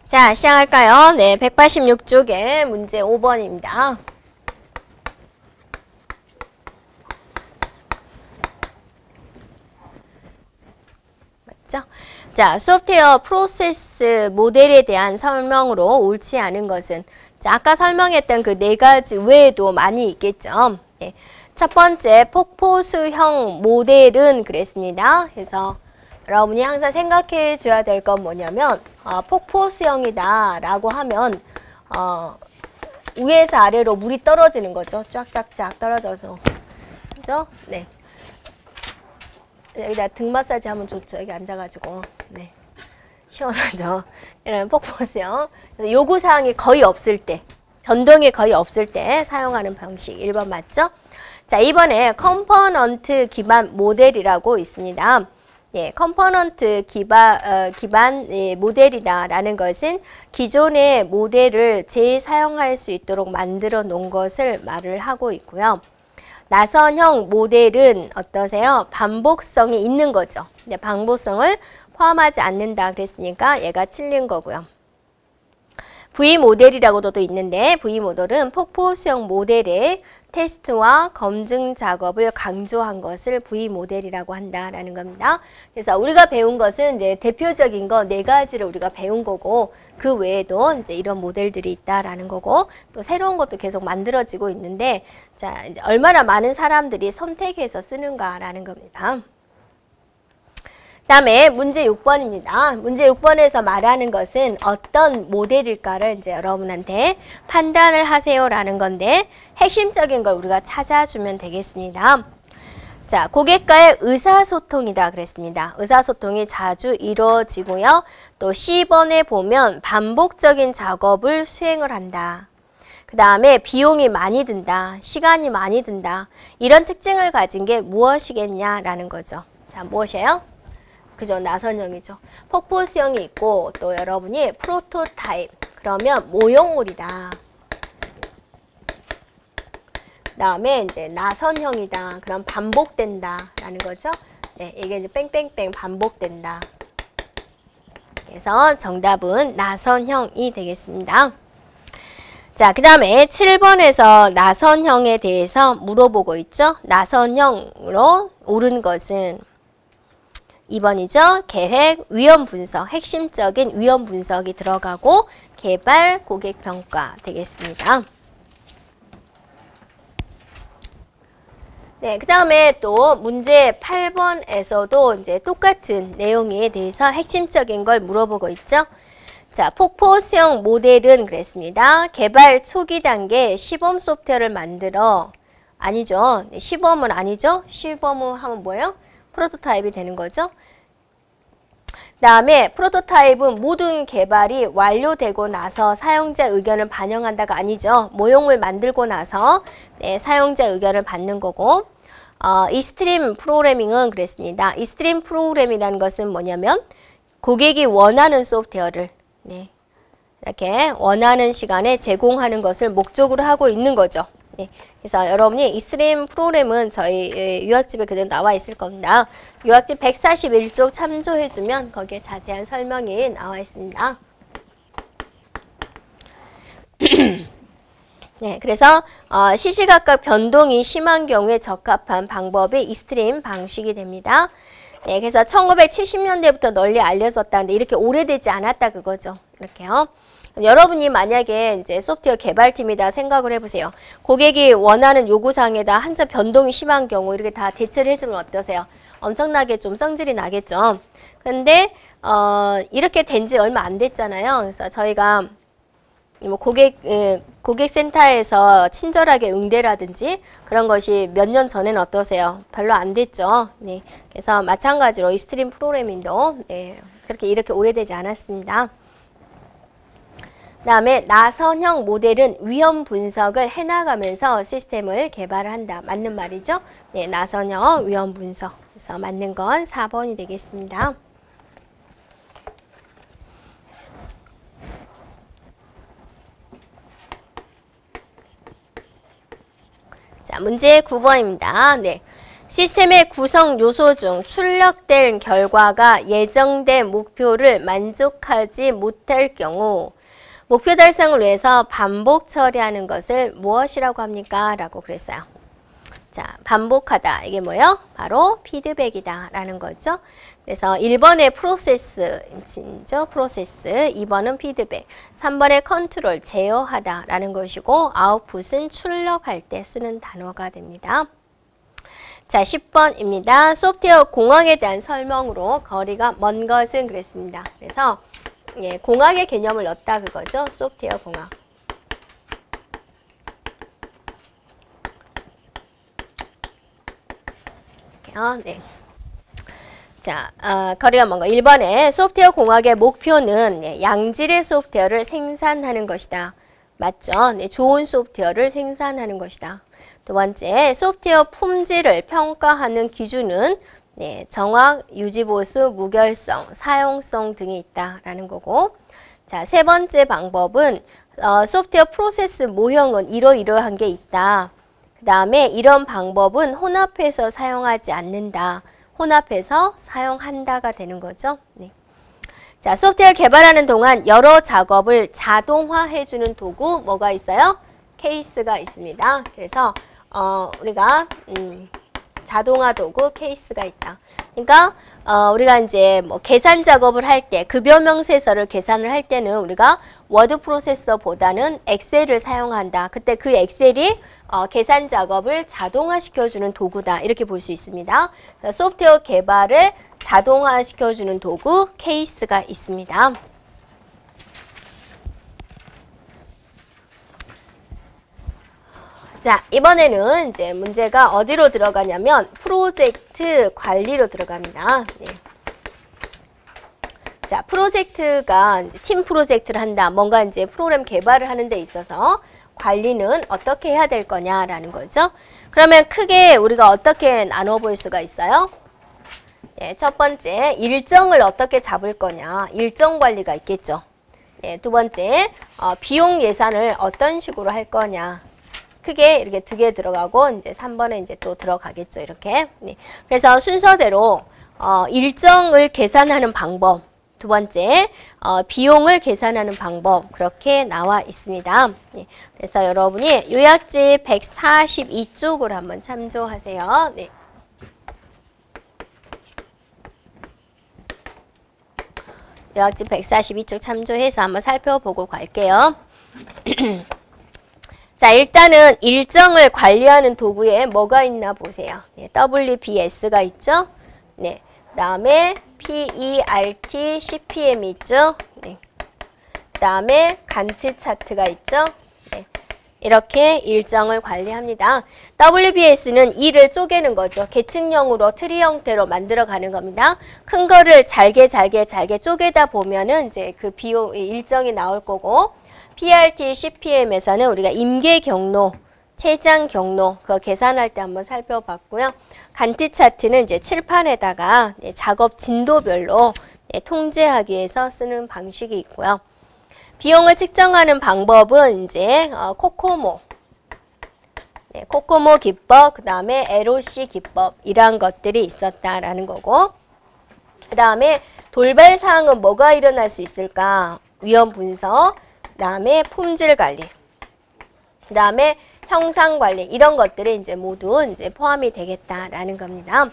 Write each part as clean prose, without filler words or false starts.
자, 시작할까요? 네, 186쪽에 문제 5번입니다. 맞죠? 자, 소프트웨어 프로세스 모델에 대한 설명으로 옳지 않은 것은, 자, 아까 설명했던 그 네 가지 외에도 많이 있겠죠. 네. 첫 번째, 폭포수형 모델은 그랬습니다. 그래서 여러분이 항상 생각해 줘야 될 건 뭐냐면, 폭포수형이다 라고 하면 위에서 아래로 물이 떨어지는 거죠. 쫙쫙쫙 떨어져서. 그죠? 네. 여기다 등 마사지 하면 좋죠. 여기 앉아가지고. 네. 시원하죠. 이런 폭포수형. 요구사항이 거의 없을 때, 변동이 거의 없을 때 사용하는 방식 1번 맞죠? 자, 2번에 컴포넌트 기반 모델이라고 있습니다. 예, 컴포넌트 기반 모델이다라는 것은 기존의 모델을 재사용할 수 있도록 만들어 놓은 것을 말을 하고 있고요. 나선형 모델은 어떠세요? 반복성이 있는 거죠. 근데 반복성을 포함하지 않는다 그랬으니까 얘가 틀린 거고요. V 모델이라고도 또 있는데 V 모델은 폭포수형 모델의 테스트와 검증 작업을 강조한 것을 V 모델이라고 한다라는 겁니다. 그래서 우리가 배운 것은 이제 대표적인 거 네 가지를 우리가 배운 거고 그 외에도 이제 이런 모델들이 있다라는 거고 또 새로운 것도 계속 만들어지고 있는데 자, 이제 얼마나 많은 사람들이 선택해서 쓰는가라는 겁니다. 다음에 문제 6번입니다. 문제 6번에서 말하는 것은 어떤 모델일까를 이제 여러분한테 판단을 하세요라는 건데 핵심적인 걸 우리가 찾아주면 되겠습니다. 자, 고객과의 의사소통이다 그랬습니다. 의사소통이 자주 이루어지고요. 또 C번에 보면 반복적인 작업을 수행을 한다. 그 다음에 비용이 많이 든다. 시간이 많이 든다. 이런 특징을 가진 게 무엇이겠냐라는 거죠. 자, 무엇이에요? 그죠? 나선형이죠. 폭포수형이 있고 또 여러분이 프로토타입 그러면 모형물이다. 그 다음에 이제 나선형이다. 그럼 반복된다 라는 거죠. 네, 이게 이제 뺑뺑뺑 반복된다. 그래서 정답은 나선형이 되겠습니다. 자, 그 다음에 7번에서 나선형에 대해서 물어보고 있죠. 나선형으로 옳은 것은 2번이죠. 계획, 위험 분석, 핵심적인 위험 분석이 들어가고 개발, 고객 평가 되겠습니다. 네, 그 다음에 또 문제 8번에서도 이제 똑같은 내용에 대해서 핵심적인 걸 물어보고 있죠. 자, 폭포수형 모델은 그랬습니다. 개발 초기 단계 시범 소프트웨어를 만들어 아니죠. 시범은 아니죠. 시범은 하면 뭐예요? 프로토타입이 되는 거죠. 그 다음에 프로토타입은 모든 개발이 완료되고 나서 사용자 의견을 반영한다가 아니죠. 모형물 만들고 나서 네, 사용자 의견을 받는 거고 익스트림 프로그래밍은 그랬습니다. 익스트림 프로그래밍이라는 것은 뭐냐면 고객이 원하는 소프트웨어를 네, 이렇게 원하는 시간에 제공하는 것을 목적으로 하고 있는 거죠. 네, 그래서 여러분이 익스트림 프로그램은 저희 유학집에 그대로 나와 있을 겁니다. 유학집 141쪽 참조해주면 거기에 자세한 설명이 나와 있습니다. 네, 그래서 시시각각 변동이 심한 경우에 적합한 방법이 익스트림 방식이 됩니다. 네, 그래서 1970년대부터 널리 알려졌다는데 이렇게 오래되지 않았다 그거죠. 이렇게요. 여러분이 만약에 이제 소프트웨어 개발팀이다 생각을 해보세요. 고객이 원하는 요구사항에다 한 점 변동이 심한 경우 이렇게 다 대처를 해주면 어떠세요? 엄청나게 좀 성질이 나겠죠. 근데 이렇게 된 지 얼마 안 됐잖아요. 그래서 저희가 뭐 고객센터에서 친절하게 응대라든지 그런 것이 몇 년 전에는 어떠세요? 별로 안 됐죠. 네, 그래서 마찬가지로 익스트림 프로그래밍도 네, 그렇게 이렇게 오래되지 않았습니다. 그 다음에 나선형 모델은 위험 분석을 해나가면서 시스템을 개발을 한다. 맞는 말이죠? 네, 나선형 위험 분석. 그래서 맞는 건 4번이 되겠습니다. 자, 문제 9번입니다. 네. 시스템의 구성 요소 중 출력된 결과가 예정된 목표를 만족하지 못할 경우 목표 달성을 위해서 반복 처리하는 것을 무엇이라고 합니까? 라고 그랬어요. 자, 반복하다. 이게 뭐예요? 바로 피드백이다 라는 거죠. 그래서 1번의 프로세스, 2번은 피드백, 3번의 컨트롤, 제어하다 라는 것이고 아웃풋은 출력할 때 쓰는 단어가 됩니다. 자, 10번입니다. 소프트웨어 공학에 대한 설명으로 거리가 먼 것은 그랬습니다. 그래서 예, 공학의 개념을 넣었다 그거죠. 소프트웨어 공학. 네. 자, 거리가 먼 거. 1번에 소프트웨어 공학의 목표는 네, 양질의 소프트웨어를 생산하는 것이다. 맞죠? 네, 좋은 소프트웨어를 생산하는 것이다. 두 번째, 소프트웨어 품질을 평가하는 기준은 네, 정확, 유지보수, 무결성, 사용성 등이 있다라는 거고. 자, 세 번째 방법은 소프트웨어 프로세스 모형은 이러이러한 게 있다. 그 다음에 이런 방법은 혼합해서 사용하지 않는다. 혼합해서 사용한다가 되는 거죠. 네. 자, 소프트웨어를 개발하는 동안 여러 작업을 자동화해주는 도구 뭐가 있어요? 케이스가 있습니다. 그래서 우리가 자동화 도구 케이스가 있다. 그러니까 우리가 이제 뭐 계산 작업을 할 때 급여 명세서를 계산을 할 때는 우리가 워드 프로세서보다는 엑셀을 사용한다. 그때 그 엑셀이 계산 작업을 자동화시켜주는 도구다. 이렇게 볼 수 있습니다. 소프트웨어 개발을 자동화시켜주는 도구 케이스가 있습니다. 자, 이번에는 이제 문제가 어디로 들어가냐면 프로젝트 관리로 들어갑니다. 네. 자, 프로젝트가 이제 팀 프로젝트를 한다. 뭔가 이제 프로그램 개발을 하는 데 있어서 관리는 어떻게 해야 될 거냐라는 거죠. 그러면 크게 우리가 어떻게 나눠볼 수가 있어요? 네, 첫 번째, 일정을 어떻게 잡을 거냐. 일정 관리가 있겠죠. 네, 두 번째, 비용 예산을 어떤 식으로 할 거냐. 크게 이렇게 두 개 들어가고 이제 3번에 이제 또 들어가겠죠. 이렇게. 네. 그래서 순서대로 일정을 계산하는 방법, 두 번째 비용을 계산하는 방법 그렇게 나와 있습니다. 네. 그래서 여러분이 요약지 142쪽을 한번 참조하세요. 네. 요약지 142쪽 참조해서 한번 살펴보고 갈게요. 자, 일단은 일정을 관리하는 도구에 뭐가 있나 보세요. 네, WBS가 있죠. 네, 그 다음에 PERT, CPM이 있죠. 네, 그 다음에 간트 차트가 있죠. 네, 이렇게 일정을 관리합니다. WBS는 일을 쪼개는 거죠. 계층형으로 트리 형태로 만들어 가는 겁니다. 큰 거를 잘게 쪼개다 보면은 이제 그 비용 일정이 나올 거고, PRT, CPM에서는 우리가 임계 경로, 최장 경로 그거 계산할 때 한번 살펴봤고요. 간트 차트는 이제 칠판에다가 작업 진도별로 통제하기 위해서 쓰는 방식이 있고요. 비용을 측정하는 방법은 이제 코코모, 코코모 기법, 그 다음에 LOC 기법 이러한 것들이 있었다라는 거고, 그 다음에 돌발 사항은 뭐가 일어날 수 있을까? 위험 분석, 그 다음에 품질 관리, 그 다음에 형상 관리 이런 것들이 이제 모두 이제 포함이 되겠다라는 겁니다.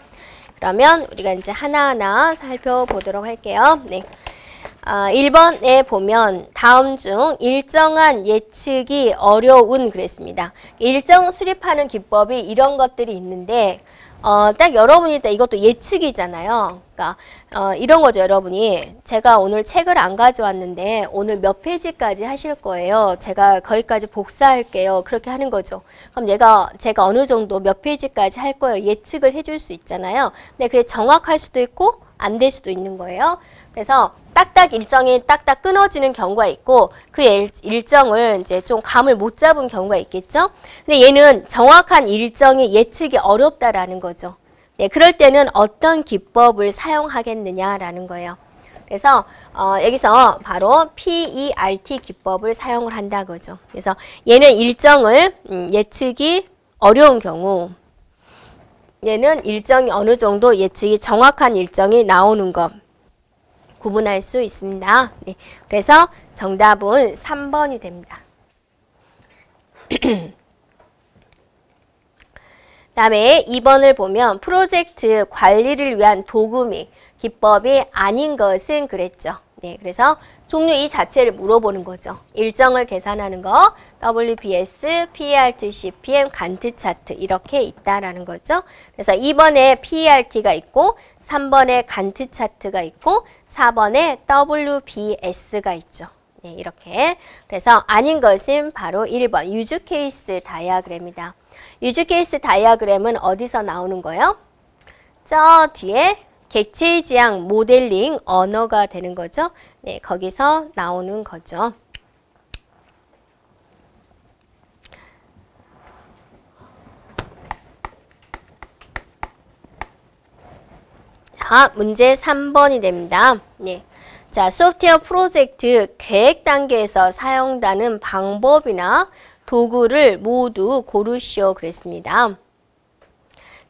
그러면 우리가 이제 하나하나 살펴보도록 할게요. 네. 1번에 보면 다음 중 일정한 예측이 어려운 그랬습니다. 일정 수립하는 기법이 이런 것들이 있는데 딱 여러분이 이것도 예측이잖아요. 그러니까 이런 거죠. 여러분이 제가 오늘 책을 안 가져왔는데 오늘 몇 페이지까지 하실 거예요. 제가 거기까지 복사할게요. 그렇게 하는 거죠. 그럼 제가 어느 정도 몇 페이지까지 할 거예요. 예측을 해줄 수 있잖아요. 근데 그게 정확할 수도 있고 안 될 수도 있는 거예요. 그래서 딱딱 일정이 딱딱 끊어지는 경우가 있고 그 일정을 이제 좀 감을 못 잡은 경우가 있겠죠. 근데 얘는 정확한 일정이 예측이 어렵다라는 거죠. 네, 그럴 때는 어떤 기법을 사용하겠느냐라는 거예요. 그래서 여기서 바로 PERT 기법을 사용을 한다 그죠. 그래서 얘는 일정을 예측이 어려운 경우 얘는 일정이 어느 정도 예측이 정확한 일정이 나오는 것 구분할 수 있습니다. 네, 그래서 정답은 3번이 됩니다. 다음에 2번을 보면 프로젝트 관리를 위한 도구 및 기법이 아닌 것은 그랬죠. 네, 그래서 종류 이 자체를 물어보는 거죠. 일정을 계산하는 거, WBS, PERT, CPM, 간트 차트 이렇게 있다라는 거죠. 그래서 2번에 PERT가 있고 3번에 간트 차트가 있고 4번에 WBS가 있죠. 네, 이렇게. 그래서 아닌 것은 바로 1번 유즈 케이스 다이어그램이다. 유즈 케이스 다이어그램은 어디서 나오는 거예요? 저 뒤에 객체의 지향 모델링 언어가 되는 거죠. 네, 거기서 나오는 거죠. 자, 문제 3번이 됩니다. 네. 자, 소프트웨어 프로젝트 계획 단계에서 사용되는 방법이나 도구를 모두 고르시오 그랬습니다.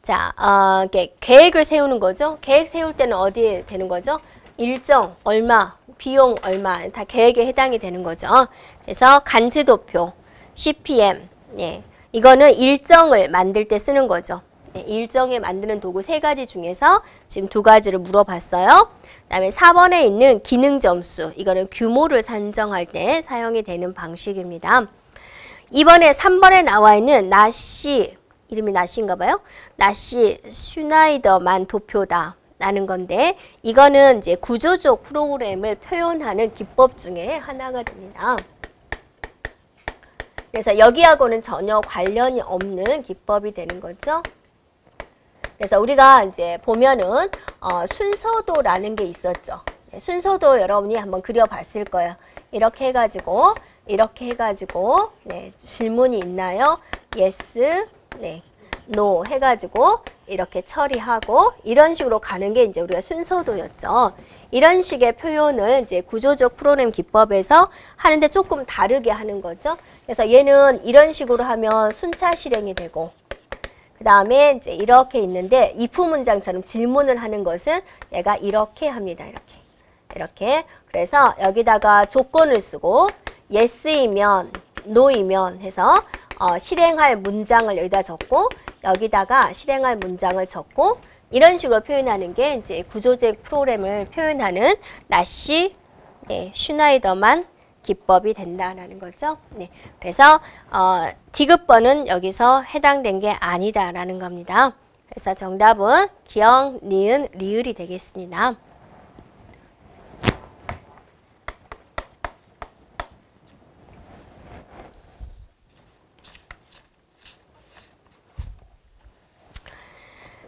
자, 계획을 세우는 거죠. 계획 세울 때는 어디에 되는 거죠? 일정, 얼마, 비용, 얼마 다 계획에 해당이 되는 거죠. 그래서 간트 도표, CPM, 예, 이거는 일정을 만들 때 쓰는 거죠. 예, 일정에 만드는 도구 3가지 중에서 지금 2가지를 물어봤어요. 그 다음에 4번에 있는 기능 점수, 이거는 규모를 산정할 때 사용이 되는 방식입니다. 이번에 3번에 나와 있는 나시, 이름이 나시인가 봐요. 나시 슈나이더만 도표다 라는 건데 이거는 이제 구조적 프로그램을 표현하는 기법 중에 하나가 됩니다. 그래서 여기하고는 전혀 관련이 없는 기법이 되는 거죠. 그래서 우리가 이제 보면은 순서도라는 게 있었죠. 네, 순서도 여러분이 한번 그려봤을 거예요. 이렇게 해가지고 네, 질문이 있나요? Yes, 네, No 해가지고 이렇게 처리하고 이런 식으로 가는 게 이제 우리가 순서도였죠. 이런 식의 표현을 이제 구조적 프로그램 기법에서 하는데 조금 다르게 하는 거죠. 그래서 얘는 이런 식으로 하면 순차 실행이 되고 그 다음에 이제 이렇게 있는데 if 문장처럼 질문을 하는 것은 얘가 이렇게 합니다. 이렇게. 그래서 여기다가 조건을 쓰고 yes이면 no이면 해서 실행할 문장을 여기다 적고 여기다가 실행할 문장을 적고 이런 식으로 표현하는 게 이제 구조적 프로그램을 표현하는 나시, 네, 슈나이더만 기법이 된다라는 거죠. 네, 그래서 디귿번은 여기서 해당된 게 아니다라는 겁니다. 그래서 정답은 기역, 니은, 리을이 되겠습니다.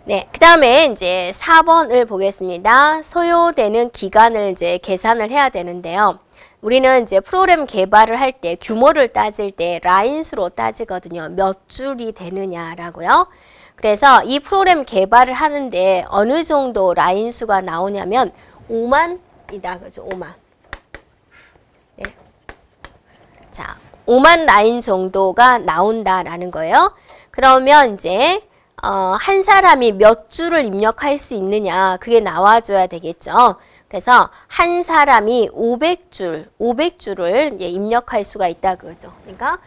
네, 그 다음에 이제 4번을 보겠습니다. 소요되는 기간을 이제 계산을 해야 되는데요. 우리는 이제 프로그램 개발을 할 때 규모를 따질 때 라인 수로 따지거든요. 몇 줄이 되느냐라고요. 그래서 이 프로그램 개발을 하는데 어느 정도 라인 수가 나오냐면 5만이다. 그죠? 5만. 네. 자, 5만 라인 정도가 나온다라는 거예요. 그러면 이제 한 사람이 몇 줄을 입력할 수 있느냐 그게 나와줘야 되겠죠. 그래서 한 사람이 500줄을 입력할 수가 있다 그거죠. 그러니까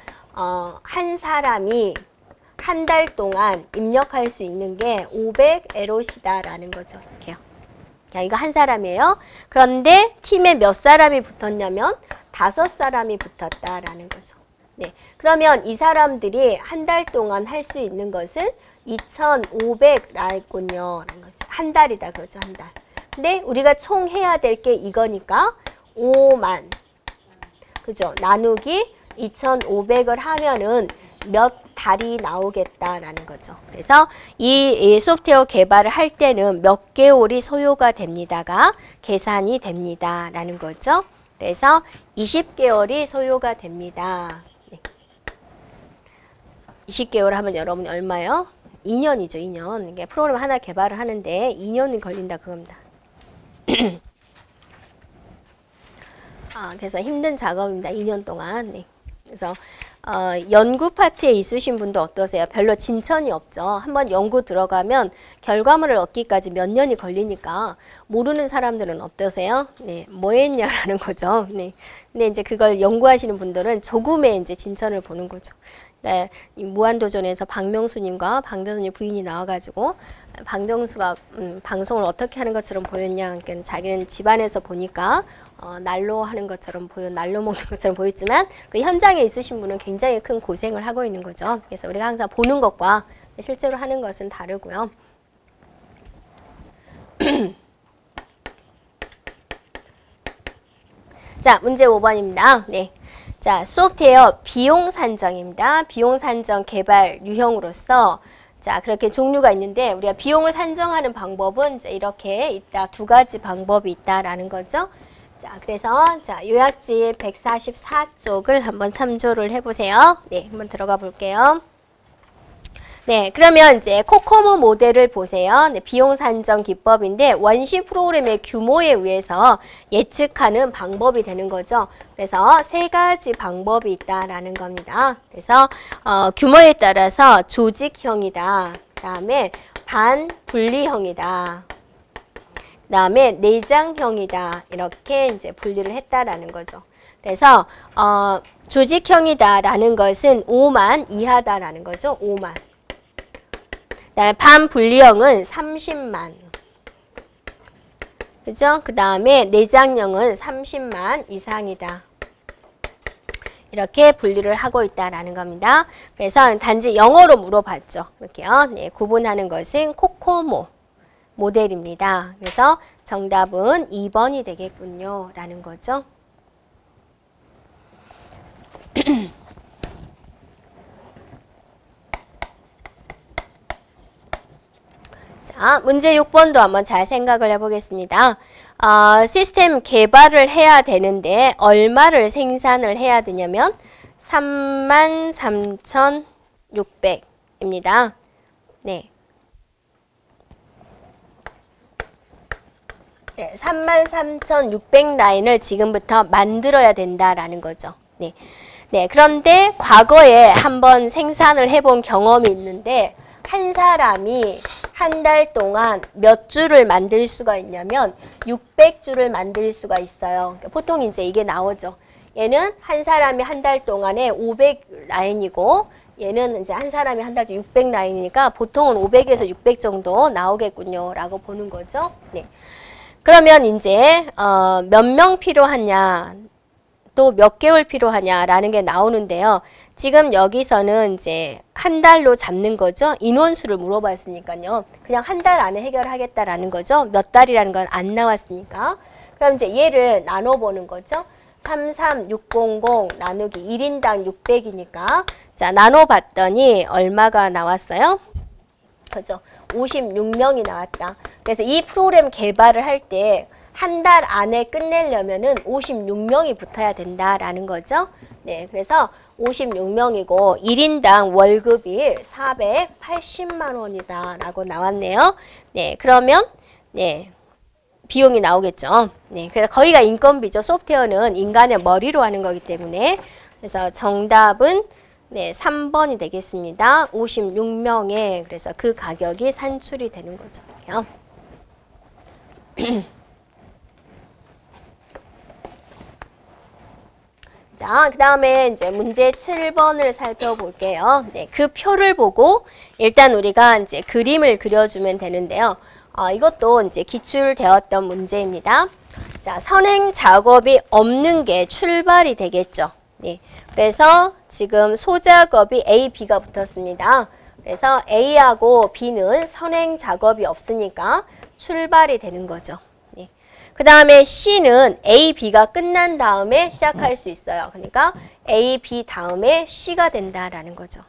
한 사람이 한 달 동안 입력할 수 있는 게 500LOC다라는 거죠. 이렇게요. 자, 이거 한 사람이에요. 그런데 팀에 몇 사람이 붙었냐면 5사람이 붙었다라는 거죠. 네, 그러면 이 사람들이 한 달 동안 할 수 있는 것은 2,500라군요. 한 달이다. 그죠? 한 달. 근데 우리가 총 해야 될 게 이거니까 5만. 그죠? 나누기 2,500을 하면은 몇 달이 나오겠다라는 거죠. 그래서 이 소프트웨어 개발을 할 때는 몇 개월이 소요가 됩니다가 계산이 됩니다라는 거죠. 그래서 20개월이 소요가 됩니다. 네. 20개월 하면 여러분이 얼마요? 2년이죠, 2년. 이게 프로그램 하나 개발을 하는데 2년이 걸린다 그겁니다. 그래서 힘든 작업입니다. 2년 동안. 네. 그래서 연구 파트에 있으신 분도 어떠세요? 별로 진천이 없죠. 한번 연구 들어가면 결과물을 얻기까지 몇 년이 걸리니까 모르는 사람들은 어떠세요? 네, 뭐 했냐라는 거죠. 네. 근데 이제 그걸 연구하시는 분들은 조금의 이제 진천을 보는 거죠. 네, 무한도전에서 박명수님과 박명수님 부인이 나와가지고 박명수가 방송을 어떻게 하는 것처럼 보였냐, 그러니까 자기는 집안에서 보니까 난로 하는 것처럼 난로 먹는 것처럼 보였지만 그 현장에 있으신 분은 굉장히 큰 고생을 하고 있는 거죠. 그래서 우리가 항상 보는 것과 실제로 하는 것은 다르고요. 자, 문제 5번입니다. 네. 자, 소프트웨어 비용 산정입니다. 비용 산정 개발 유형으로서 자, 그렇게 종류가 있는데 우리가 비용을 산정하는 방법은 이제 이렇게 있다. 두 가지 방법이 있다라는 거죠. 자, 그래서 자, 요약지 144쪽을 한번 참조를 해 보세요. 네, 한번 들어가 볼게요. 네, 그러면 이제 코코모 모델을 보세요. 네, 비용 산정 기법인데 원시 프로그램의 규모에 의해서 예측하는 방법이 되는 거죠. 그래서 세 가지 방법이 있다라는 겁니다. 그래서 규모에 따라서 조직형이다. 그다음에 반분리형이다. 그다음에 내장형이다. 이렇게 이제 분리를 했다라는 거죠. 그래서 조직형이다라는 것은 5만 이하다라는 거죠. 5만. 반분리형은 30만. 그죠? 그 다음에 내장형은 30만 이상이다. 이렇게 분리를 하고 있다라는 겁니다. 그래서 단지 영어로 물어봤죠. 이렇게요. 네, 구분하는 것은 코코모 모델입니다. 그래서 정답은 2번이 되겠군요. 라는 거죠. 자, 문제 6번도 한번 잘 생각을 해보겠습니다. 시스템 개발을 해야 되는데 얼마를 생산을 해야 되냐면 33,600입니다. 네. 네, 33,600 라인을 지금부터 만들어야 된다라는 거죠. 네. 네, 그런데 과거에 한번 생산을 해본 경험이 있는데 한 사람이 한 달 동안 몇 줄을 만들 수가 있냐면 600줄을 만들 수가 있어요. 보통 이제 이게 나오죠. 얘는 한 사람이 한 달 동안에 500 라인이고 얘는 이제 한 사람이 한 달 동안 600 라인이니까 보통은 500에서 600 정도 나오겠군요. 라고 보는 거죠. 네. 그러면 이제 몇 명 필요하냐, 또 몇 개월 필요하냐라는 게 나오는데요. 지금 여기서는 이제 한 달로 잡는 거죠. 인원수를 물어봤으니까요. 그냥 한 달 안에 해결하겠다라는 거죠. 몇 달이라는 건 안 나왔으니까. 그럼 이제 얘를 나눠보는 거죠. 33600 나누기 1인당 600이니까 자, 나눠봤더니 얼마가 나왔어요? 그죠? 56명이 나왔다. 그래서 이 프로그램 개발을 할 때 한 달 안에 끝내려면은 56명이 붙어야 된다라는 거죠. 네, 그래서 56명이고 1인당 월급이 480만 원이다 라고 나왔네요. 네, 그러면 네, 비용이 나오겠죠. 네, 그래서 거기가 인건비죠. 소프트웨어는 인간의 머리로 하는 거기 때문에. 그래서 정답은 네, 3번이 되겠습니다. 56명에 그래서 그 가격이 산출이 되는 거죠. 자, 그 다음에 이제 문제 7번을 살펴볼게요. 네, 그 표를 보고 일단 우리가 이제 그림을 그려주면 되는데요. 이것도 이제 기출되었던 문제입니다. 자, 선행 작업이 없는 게 출발이 되겠죠. 네, 그래서 지금 소작업이 A, B가 붙었습니다. 그래서 A하고 B는 선행 작업이 없으니까 출발이 되는 거죠. 네. 그 다음에 C는 A, B가 끝난 다음에 시작할 수 있어요. 그러니까 A, B 다음에 C가 된다라는 거죠.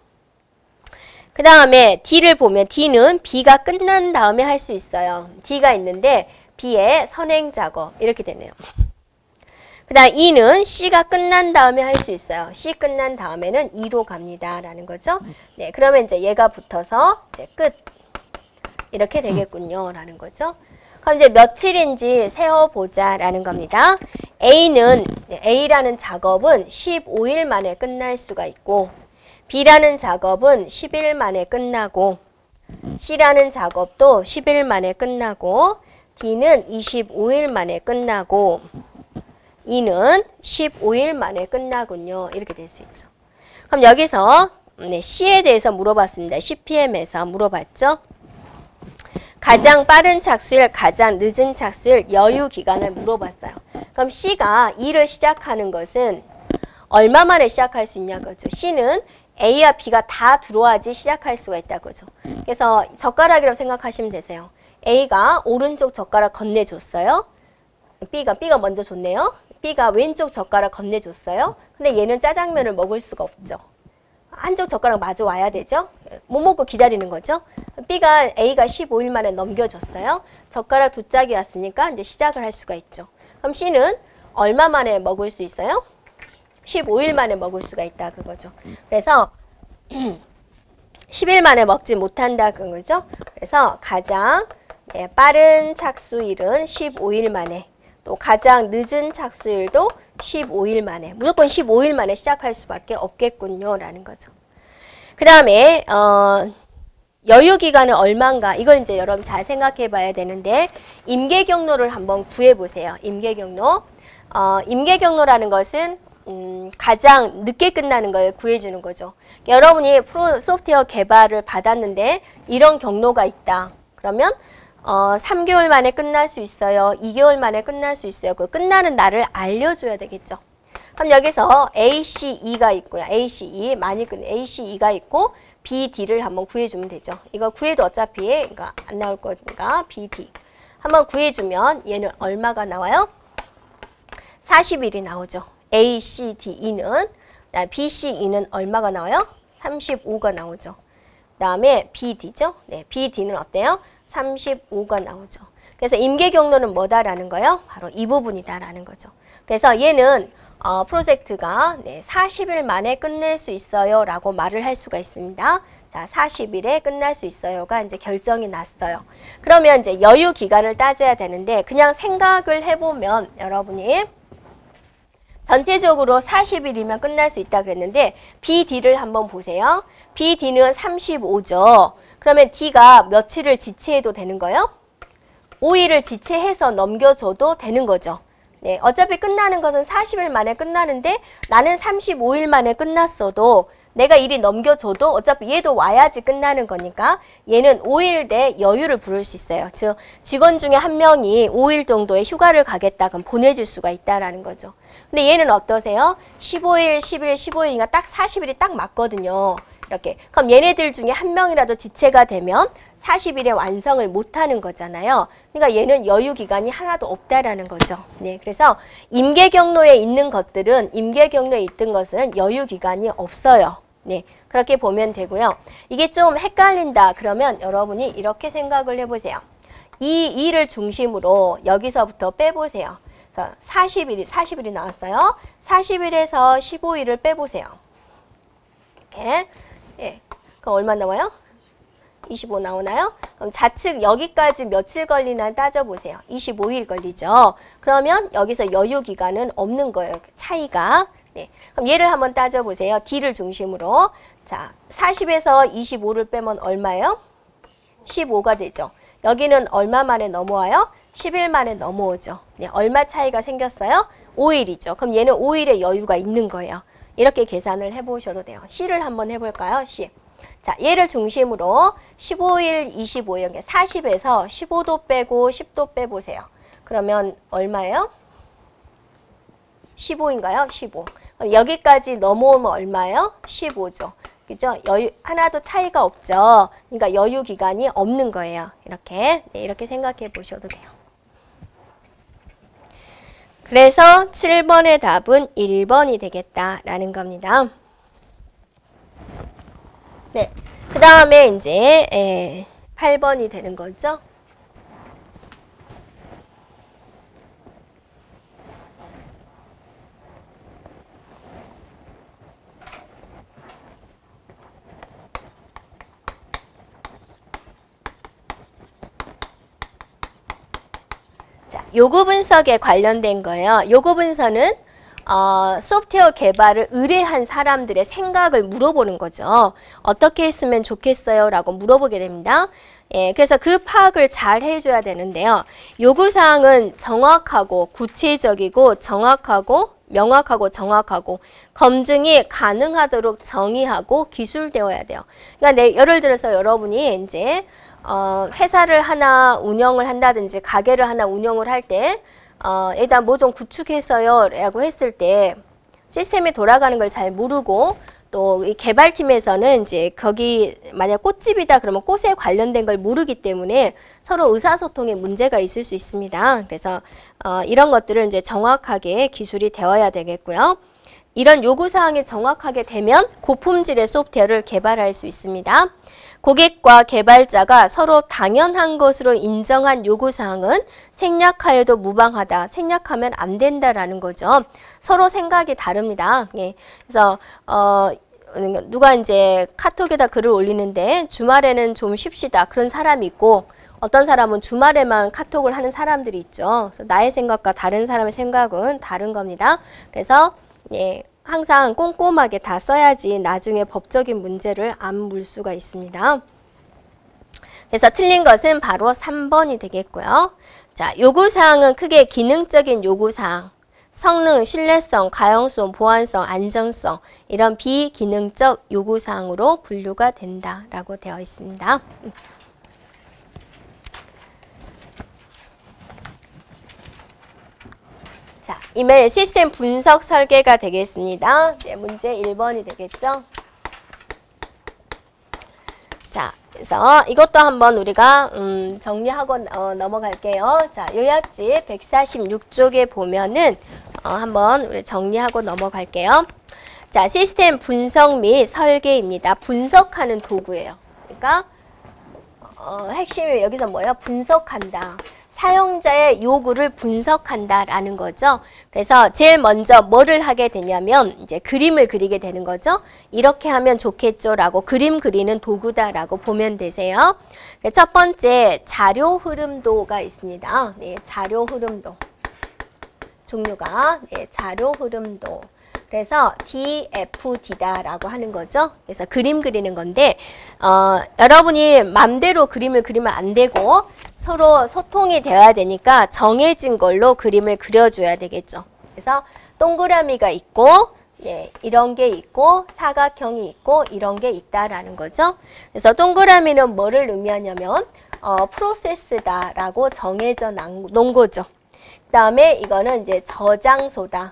그 다음에 D를 보면 D는 B가 끝난 다음에 할 수 있어요. D가 있는데 B의 선행 작업 이렇게 되네요. 그 다음 E는 C가 끝난 다음에 할 수 있어요. C 끝난 다음에는 E로 갑니다. 라는 거죠. 네, 그러면 이제 얘가 붙어서 이제 끝. 이렇게 되겠군요. 라는 거죠. 그럼 이제 며칠인지 세어보자. 라는 겁니다. A라는 작업은 15일 만에 끝날 수가 있고 B라는 작업은 10일 만에 끝나고 C라는 작업도 10일 만에 끝나고 D는 25일 만에 끝나고 E는 15일 만에 끝나군요. 이렇게 될 수 있죠. 그럼 여기서 C에 대해서 물어봤습니다. CPM에서 물어봤죠. 가장 빠른 착수일, 가장 늦은 착수일, 여유 기간을 물어봤어요. 그럼 C가 일을 시작하는 것은 얼마 만에 시작할 수 있냐 거죠. C는 A와 B가 다 들어와야지 시작할 수가 있다 거죠. 그래서 젓가락이라고 생각하시면 되세요. A가 오른쪽 젓가락 건네줬어요. B가 먼저 줬네요. B가 왼쪽 젓가락 건네줬어요. 근데 얘는 짜장면을 먹을 수가 없죠. 한쪽 젓가락 마저 와야 되죠. 못 먹고 기다리는 거죠. A가 15일 만에 넘겨줬어요. 젓가락 두 짝이 왔으니까 이제 시작을 할 수가 있죠. 그럼 C는 얼마 만에 먹을 수 있어요? 15일 만에 먹을 수가 있다 그거죠. 그래서 10일 만에 먹지 못한다 그거죠. 그래서 가장 빠른 착수일은 15일 만에, 또 가장 늦은 착수일도 15일 만에, 무조건 15일 만에 시작할 수밖에 없겠군요 라는 거죠. 그 다음에 여유 기간은 얼마인가, 이걸 이제 여러분 잘 생각해 봐야 되는데 임계 경로를 한번 구해 보세요. 임계 경로. 임계 경로라는 것은 가장 늦게 끝나는 걸 구해주는 거죠. 여러분이 소프트웨어 개발을 받았는데 이런 경로가 있다. 그러면 3개월 만에 끝날 수 있어요. 2개월 만에 끝날 수 있어요. 그 끝나는 날을 알려줘야 되겠죠. 그럼 여기서 ACE가 있고요. ACE, 많이 끝내 ACE가 있고 BD를 한번 구해주면 되죠. 이거 구해도 어차피 안 나올 거니까 BD 한번 구해주면 얘는 얼마가 나와요? 40일이 나오죠. ACDE는, BCE는 얼마가 나와요? 35가 나오죠. 그 다음에 BD죠. 네, BD는 어때요? 35가 나오죠. 그래서 임계 경로는 뭐다라는 거예요? 바로 이 부분이다라는 거죠. 그래서 얘는 프로젝트가 40일 만에 끝낼 수 있어요 라고 말을 할 수가 있습니다. 자, 40일에 끝날 수 있어요가 이제 결정이 났어요. 그러면 이제 여유 기간을 따져야 되는데 그냥 생각을 해보면 여러분이 전체적으로 40일이면 끝날 수 있다 그랬는데 BD를 한번 보세요. BD는 35죠. 그러면 D가 며칠을 지체해도 되는 거예요? 5일을 지체해서 넘겨줘도 되는 거죠. 네, 어차피 끝나는 것은 40일 만에 끝나는데 나는 35일 만에 끝났어도 내가 일이 넘겨줘도 어차피 얘도 와야지 끝나는 거니까 얘는 5일 내 여유를 부를 수 있어요. 즉 직원 중에 한 명이 5일 정도의 휴가를 가겠다 그럼 보내줄 수가 있다라는 거죠. 근데 얘는 어떠세요? 15일, 10일, 15일이니까 딱 40일이 딱 맞거든요. 이렇게. 그럼 얘네들 중에 한 명이라도 지체가 되면 40일에 완성을 못하는 거잖아요. 그러니까 얘는 여유 기간이 하나도 없다라는 거죠. 네, 그래서 임계 경로에 있는 것들은 임계 경로에 있던 것은 여유 기간이 없어요. 네, 그렇게 보면 되고요. 이게 좀 헷갈린다 그러면 여러분이 이렇게 생각을 해보세요. 이 일을 중심으로 여기서부터 빼보세요. 40일이 나왔어요. 40일에서 15일을 빼보세요. 이렇게. 예. 그럼 얼마 나와요? 25 나오나요? 그럼 좌측 여기까지 며칠 걸리나 따져보세요. 25일 걸리죠. 그러면 여기서 여유 기간은 없는 거예요. 차이가. 네. 그럼 얘를 한번 따져보세요. D를 중심으로. 자, 40에서 25를 빼면 얼마예요? 15가 되죠. 여기는 얼마 만에 넘어와요? 10일 만에 넘어오죠. 네, 얼마 차이가 생겼어요? 5일이죠. 그럼 얘는 5일의 여유가 있는 거예요. 이렇게 계산을 해보셔도 돼요. C를 한번 해볼까요? C. 자, 얘를 중심으로 15일, 25일, 40에서 15도 빼고 10도 빼보세요. 그러면 얼마예요? 15인가요? 15. 그럼 여기까지 넘어오면 얼마예요? 15죠. 그죠? 여유, 하나도 차이가 없죠. 그러니까 여유 기간이 없는 거예요. 이렇게. 네, 이렇게 생각해 보셔도 돼요. 그래서 7번의 답은 1번이 되겠다라는 겁니다. 네. 그 다음에 이제 8번이 되는 거죠. 자, 요구 분석에 관련된 거예요. 요구 분석은 소프트웨어 개발을 의뢰한 사람들의 생각을 물어보는 거죠. 어떻게 했으면 좋겠어요? 라고 물어보게 됩니다. 예, 그래서 그 파악을 잘 해줘야 되는데요. 요구사항은 정확하고 구체적이고 정확하고 명확하고 정확하고 검증이 가능하도록 정의하고 기술되어야 돼요. 그러니까 예를 들어서 여러분이 이제 회사를 하나 운영을 한다든지 가게를 하나 운영을 할 때 일단 뭐 좀 구축해서요 라고 했을 때 시스템이 돌아가는 걸 잘 모르고 또 이 개발팀에서는 이제 거기 만약 꽃집이다 그러면 꽃에 관련된 걸 모르기 때문에 서로 의사소통에 문제가 있을 수 있습니다. 그래서 이런 것들을 이제 정확하게 기술이 되어야 되겠고요. 이런 요구사항이 정확하게 되면 고품질의 소프트웨어를 개발할 수 있습니다. 고객과 개발자가 서로 당연한 것으로 인정한 요구사항은 생략하여도 무방하다. 생략하면 안 된다라는 거죠. 서로 생각이 다릅니다. 예. 그래서 누가 이제 카톡에다 글을 올리는데 주말에는 좀 쉽시다. 그런 사람이 있고 어떤 사람은 주말에만 카톡을 하는 사람들이 있죠. 그래서 나의 생각과 다른 사람의 생각은 다른 겁니다. 그래서 예, 항상 꼼꼼하게 다 써야지 나중에 법적인 문제를 안 물 수가 있습니다. 그래서 틀린 것은 바로 3번이 되겠고요. 자, 요구사항은 크게 기능적인 요구사항, 성능, 신뢰성, 가용성, 보안성, 안정성 이런 비기능적 요구사항으로 분류가 된다라고 되어 있습니다. 자, 이번에 시스템 분석 설계가 되겠습니다. 네, 문제 1번이 되겠죠. 자, 그래서 이것도 한번 우리가 정리하고 넘어갈게요. 자, 요약지 146쪽에 보면은 한번 우리 정리하고 넘어갈게요. 자, 시스템 분석 및 설계입니다. 분석하는 도구예요. 그러니까 핵심이 여기서 뭐예요? 분석한다. 사용자의 요구를 분석한다라는 거죠. 그래서 제일 먼저 뭐를 하게 되냐면 이제 그림을 그리게 되는 거죠. 이렇게 하면 좋겠죠라고 그림 그리는 도구다라고 보면 되세요. 첫 번째 자료 흐름도가 있습니다. 네, 자료 흐름도 종류가 네, 자료 흐름도. 그래서 DFD다라고 하는 거죠. 그래서 그림 그리는 건데 여러분이 맘대로 그림을 그리면 안 되고 서로 소통이 되어야 되니까 정해진 걸로 그림을 그려줘야 되겠죠. 그래서 동그라미가 있고 예, 이런 게 있고 사각형이 있고 이런 게 있다라는 거죠. 그래서 동그라미는 뭐를 의미하냐면 프로세스다라고 정해져 놓은 거죠. 그 다음에 이거는 이제 저장소다.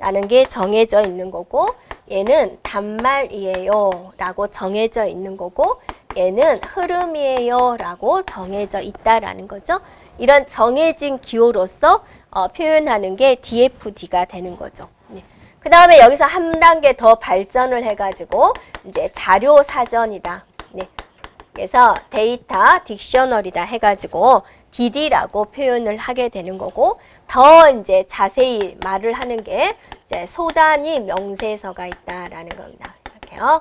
라는 게 정해져 있는 거고 얘는 단말이에요 라고 정해져 있는 거고 얘는 흐름이에요 라고 정해져 있다라는 거죠. 이런 정해진 기호로서 표현하는 게 DFD가 되는 거죠. 네. 그 다음에 여기서 한 단계 더 발전을 해가지고 이제 자료 사전이다. 네. 그래서 데이터 딕셔너리다 해가지고 DD라고 표현을 하게 되는 거고 더 이제 자세히 말을 하는 게 이제 소단위 명세서가 있다라는 겁니다. 이렇게요.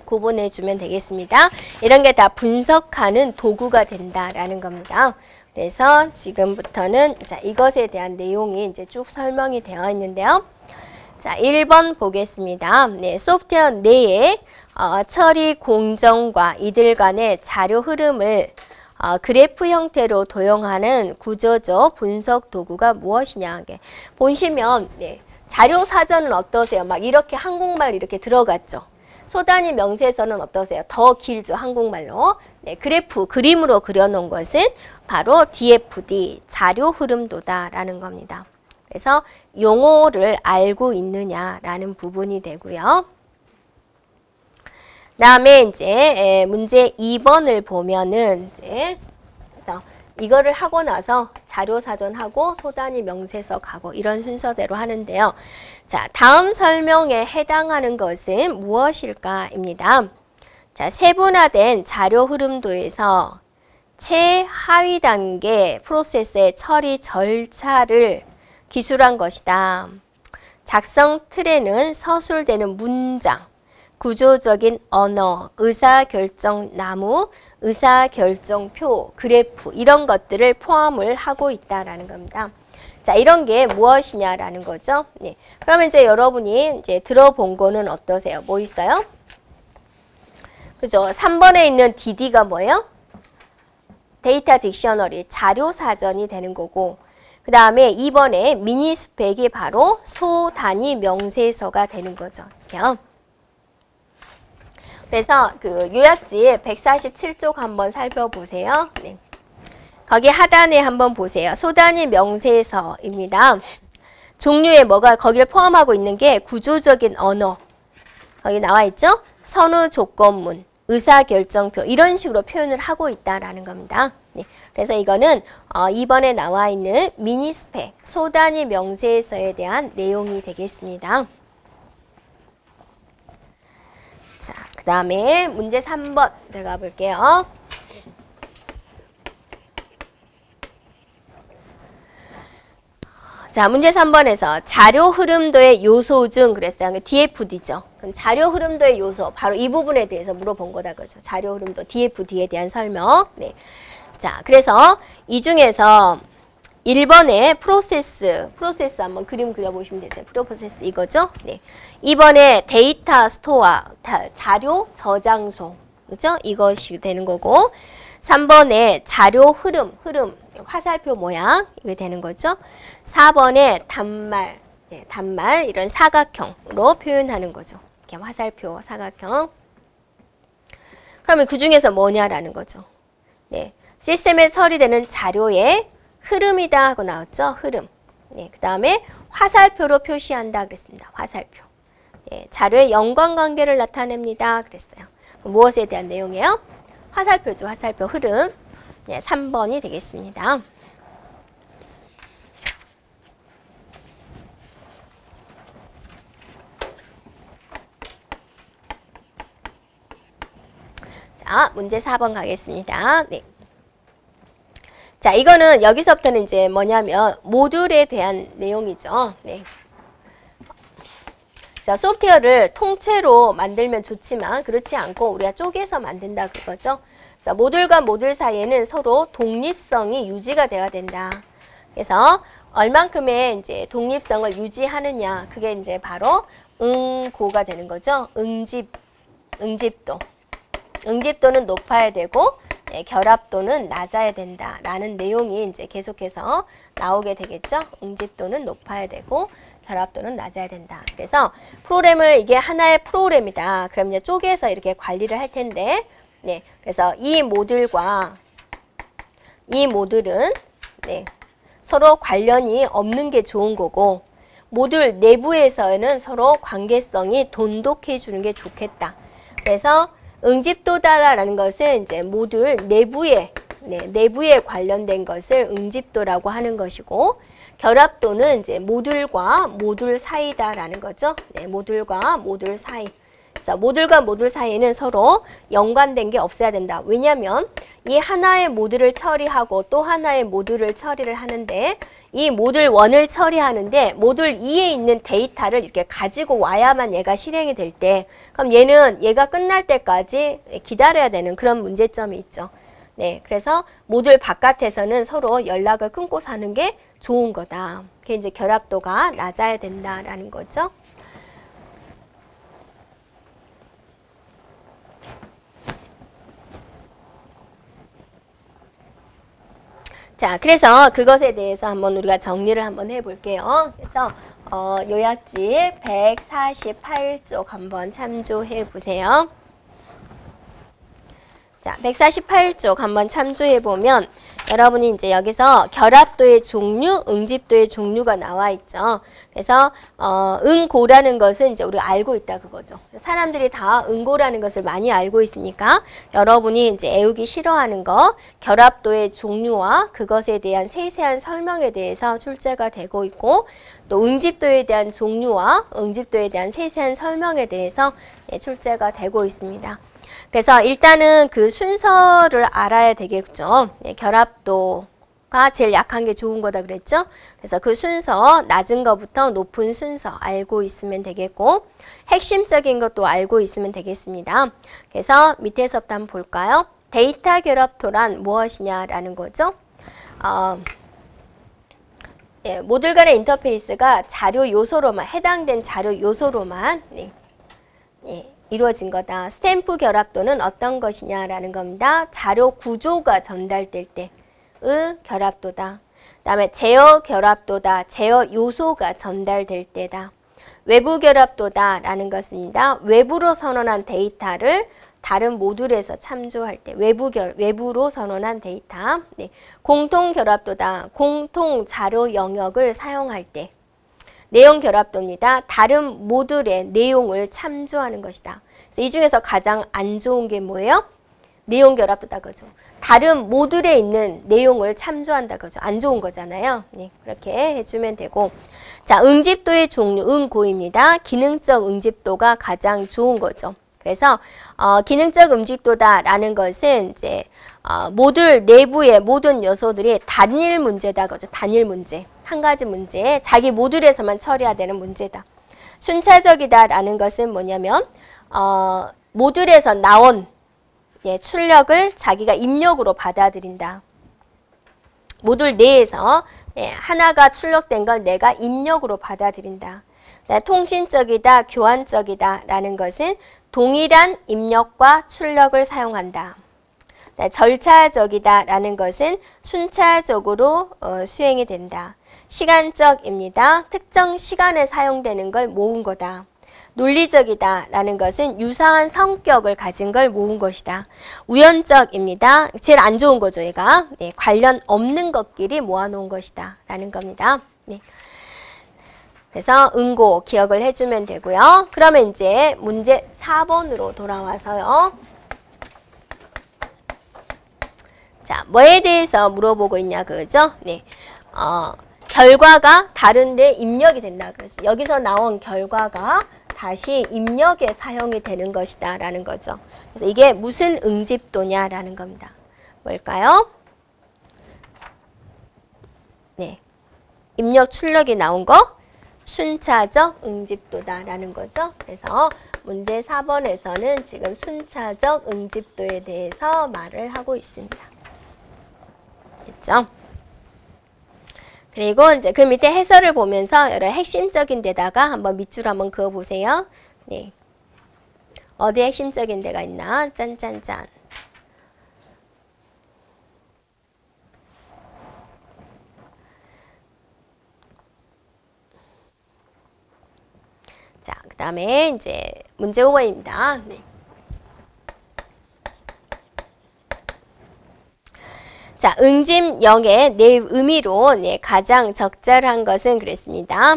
구분해 주면 되겠습니다. 이런 게 다 분석하는 도구가 된다라는 겁니다. 그래서 지금부터는 자, 이것에 대한 내용이 이제 쭉 설명이 되어 있는데요. 자, 1번 보겠습니다. 네, 소프트웨어 내에 처리 공정과 이들 간의 자료 흐름을 그래프 형태로 도용하는 구조적 분석 도구가 무엇이냐. 보시면 네, 자료 사전은 어떠세요? 막 이렇게 한국말 이렇게 들어갔죠. 소단위 명세서는 어떠세요? 더 길죠. 한국말로. 네, 그래프, 그림으로 그려놓은 것은 바로 DFD, 자료 흐름도다라는 겁니다. 그래서 용어를 알고 있느냐라는 부분이 되고요. 다음에 이제 문제 2번을 보면은 이제 이거를 하고 나서 자료사전하고 소단위 명세서 가고 이런 순서대로 하는데요. 자, 다음 설명에 해당하는 것은 무엇일까입니다. 자, 세분화된 자료 흐름도에서 최하위 단계 프로세스의 처리 절차를 기술한 것이다. 작성 틀에는 서술되는 문장, 구조적인 언어, 의사결정나무, 의사결정표, 그래프 이런 것들을 포함을 하고 있다라는 겁니다. 자, 이런 게 무엇이냐라는 거죠. 네. 그러면 이제 여러분이 이제 들어본 거는 어떠세요? 뭐 있어요? 그죠? 3번에 있는 DD가 뭐예요? 데이터 딕셔너리, 자료 사전이 되는 거고, 그 다음에 2번에 미니스펙이 바로 소단위 명세서가 되는 거죠. 이렇게요. 그래서 그 요약지 147쪽 한번 살펴보세요. 네. 거기 하단에 한번 보세요. 소단위 명세서입니다. 종류에 뭐가 거기를 포함하고 있는 게 구조적인 언어. 거기 나와 있죠? 선우 조건문, 의사결정표 이런 식으로 표현을 하고 있다라는 겁니다. 네. 그래서 이거는 2번에 나와 있는 미니스펙, 소단위 명세서에 대한 내용이 되겠습니다. 자, 그 다음에 문제 3번 들어가 볼게요. 자, 문제 3번에서 자료 흐름도의 요소 중 그랬어요. DFD죠. 그럼 자료 흐름도의 요소, 바로 이 부분에 대해서 물어본 거다 그죠. 자료 흐름도 DFD에 대한 설명. 네. 자, 그래서 이 중에서 1번에 프로세스 한번 그림 그려보시면 되세요. 프로세스 이거죠. 네. 2번에 데이터 스토어, 자료 저장소, 그죠? 이것이 되는 거고, 3번에 자료 흐름, 화살표 모양, 이게 되는 거죠. 4번에 단말, 네, 단말, 이런 사각형으로 표현하는 거죠. 이렇게 화살표, 사각형. 그러면 그 중에서 뭐냐라는 거죠. 네. 시스템에 처리되는 자료의 흐름이다 하고 나왔죠. 흐름. 네, 그 다음에 화살표로 표시한다 그랬습니다. 화살표. 네, 자료의 연관관계를 나타냅니다 그랬어요. 무엇에 대한 내용이에요? 화살표죠. 화살표 흐름. 네, 3번이 되겠습니다. 자, 문제 4번 가겠습니다. 네. 자, 이거는 여기서부터는 이제 뭐냐면 모듈에 대한 내용이죠. 네. 자, 소프트웨어를 통째로 만들면 좋지만 그렇지 않고 우리가 쪼개서 만든다 그거죠. 그래서 모듈과 모듈 사이에는 서로 독립성이 유지가 돼야 된다. 그래서 얼만큼의 이제 독립성을 유지하느냐, 그게 이제 바로 응고가 되는 거죠. 응집도. 응집도는 높아야 되고 네, 결합도는 낮아야 된다라는 내용이 이제 계속해서 나오게 되겠죠. 응집도는 높아야 되고 결합도는 낮아야 된다. 그래서 프로그램을 이게 하나의 프로그램이다. 그럼 이제 쪼개서 이렇게 관리를 할 텐데, 네, 그래서 이 모듈과 이 모듈은 네, 서로 관련이 없는 게 좋은 거고, 모듈 내부에서는 서로 관계성이 돈독해 주는 게 좋겠다. 그래서 응집도다라는 것은 이제 모듈 내부에 관련된 것을 응집도라고 하는 것이고, 결합도는 이제 모듈과 모듈 사이다라는 거죠. 네, 모듈과 모듈 사이. 그래서 모듈과 모듈 사이에는 서로 연관된 게 없어야 된다. 왜냐하면 이 하나의 모듈을 처리하고 또 하나의 모듈을 처리를 하는데, 이 모듈 1을 처리하는데 모듈 2에 있는 데이터를 이렇게 가지고 와야만 얘가 실행이 될 때, 그럼 얘가 끝날 때까지 기다려야 되는 그런 문제점이 있죠. 네, 그래서 모듈 바깥에서는 서로 연락을 끊고 사는 게 좋은 거다. 그게 이제 결합도가 낮아야 된다라는 거죠. 자, 그래서 그것에 대해서 한번 우리가 정리를 한번 해볼게요. 그래서 요약지 148쪽 한번 참조해 보세요. 자, 148쪽 한번 참조해 보면 여러분이 이제 여기서 결합도의 종류, 응집도의 종류가 나와 있죠. 그래서 응고라는 것은 이제 우리가 알고 있다 그거죠. 사람들이 다 응고라는 것을 많이 알고 있으니까 여러분이 이제 애우기 싫어하는 거, 결합도의 종류와 그것에 대한 세세한 설명에 대해서 출제가 되고 있고, 또 응집도에 대한 종류와 응집도에 대한 세세한 설명에 대해서 출제가 되고 있습니다. 그래서 일단은 그 순서를 알아야 되겠죠. 네, 결합도, 가 제일 약한 게 좋은 거다 그랬죠? 그래서 그 순서 낮은 거부터 높은 순서 알고 있으면 되겠고 핵심적인 것도 알고 있으면 되겠습니다. 그래서 밑에서부터 한번 볼까요? 데이터 결합도란 무엇이냐라는 거죠. 모듈 간의 인터페이스가 자료 요소로만 해당된 자료 요소로만 이루어진 거다. 스탬프 결합도는 어떤 것이냐라는 겁니다. 자료 구조가 전달될 때의 결합도다. 그 다음에 제어 결합도다. 제어 요소가 전달될 때다. 외부 결합도다라는 것입니다. 외부로 선언한 데이터를 다른 모듈에서 참조할 때 외부로 선언한 데이터. 공통 결합도다. 공통 자료 영역을 사용할 때. 내용 결합도입니다. 다른 모듈의 내용을 참조하는 것이다. 그래서 이 중에서 가장 안 좋은 게 뭐예요? 내용 결합도다 그죠. 다른 모듈에 있는 내용을 참조한다 그죠. 안 좋은 거잖아요. 그렇게 해주면 되고. 자, 응집도의 종류, 응고입니다. 기능적 응집도가 가장 좋은 거죠. 그래서 기능적 응집도다라는 것은 이제 모듈 내부의 모든 요소들이 단일 문제다 그죠. 단일 문제. 한 가지 문제, 자기 모듈에서만 처리해야 되는 문제다. 순차적이다라는 것은 뭐냐면 모듈에서 나온 출력을 자기가 입력으로 받아들인다. 모듈 내에서 하나가 출력된 걸 내가 입력으로 받아들인다. 통신적이다, 교환적이다라는 것은 동일한 입력과 출력을 사용한다. 절차적이다라는 것은 순차적으로 수행이 된다. 시간적입니다. 특정 시간에 사용되는 걸 모은 거다. 논리적이다라는 것은 유사한 성격을 가진 걸 모은 것이다. 우연적입니다. 제일 안 좋은 거죠, 얘가. 관련 없는 것끼리 모아놓은 것이다. 라는 겁니다. 그래서 응고 기억을 해주면 되고요. 그러면 이제 문제 4번으로 돌아와서요. 자, 뭐에 대해서 물어보고 있냐, 그죠? 결과가 다른데 입력이 된다. 그래서 여기서 나온 결과가 다시 입력에 사용이 되는 것이다 라는 거죠. 그래서 이게 무슨 응집도냐라는 겁니다. 뭘까요? 입력 출력이 나온 거 순차적 응집도다라는 거죠. 그래서 문제 4번에서는 지금 순차적 응집도에 대해서 말을 하고 있습니다. 됐죠? 그리고 이제 그 밑에 해설을 보면서 여러 핵심적인 데다가 한번 밑줄 한번 그어보세요. 어디 핵심적인 데가 있나? 짠짠짠. 자, 그 다음에 이제 문제 5번입니다. 자, 응집령의 내 의미로 가장 적절한 것은 그랬습니다.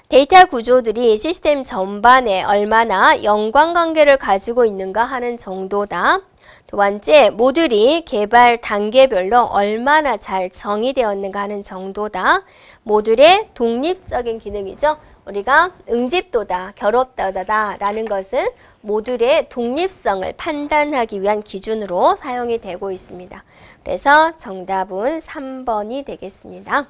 데이터 구조들이 시스템 전반에 얼마나 연관관계를 가지고 있는가 하는 정도다. 두 번째, 모듈이 개발 단계별로 얼마나 잘 정의되었는가 하는 정도다. 모듈의 독립적인 기능이죠. 우리가 응집도다, 결합도다라는 것은 모듈의 독립성을 판단하기 위한 기준으로 사용이 되고 있습니다. 그래서 정답은 3번이 되겠습니다.